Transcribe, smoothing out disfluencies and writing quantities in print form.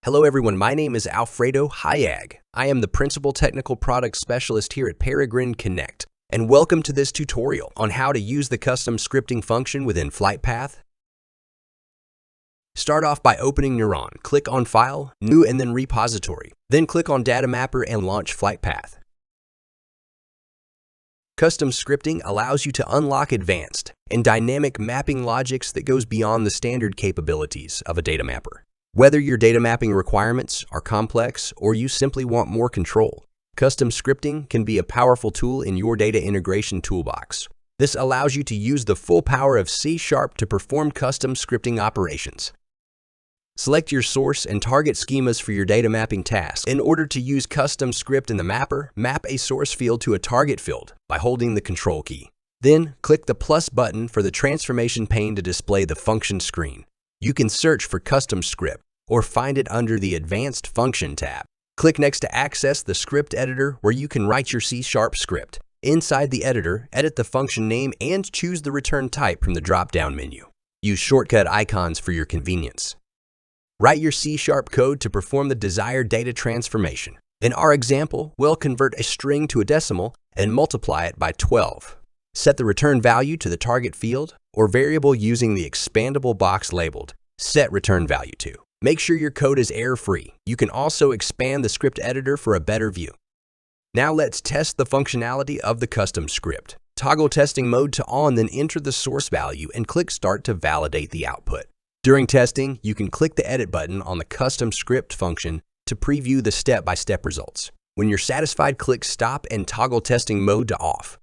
Hello everyone, my name is Alfredo Hayag. I am the Principal Technical Product Specialist here at Peregrine Connect, and welcome to this tutorial on how to use the custom scripting function within FlightPath. Start off by opening Neuron, click on File, New and then Repository, then click on Data Mapper and launch FlightPath. Custom scripting allows you to unlock advanced and dynamic mapping logics that goes beyond the standard capabilities of a data mapper. Whether your data mapping requirements are complex or you simply want more control, custom scripting can be a powerful tool in your data integration toolbox. This allows you to use the full power of C# to perform custom scripting operations. Select your source and target schemas for your data mapping task. In order to use custom script in the mapper, map a source field to a target field by holding the Control key. Then, click the plus button for the transformation pane to display the function screen. You can search for custom script or find it under the Advanced Function tab. Click next to access the script editor where you can write your C# script. Inside the editor, edit the function name and choose the return type from the drop-down menu. Use shortcut icons for your convenience. Write your C# code to perform the desired data transformation. In our example, we'll convert a string to a decimal and multiply it by 12. Set the return value to the target field or variable using the expandable box labeled Set Return Value To. Make sure your code is error-free. You can also expand the script editor for a better view. Now let's test the functionality of the custom script. Toggle testing mode to on, then enter the source value and click Start to validate the output. During testing, you can click the Edit button on the custom script function to preview the step-by-step results. When you're satisfied, click Stop and toggle testing mode to off.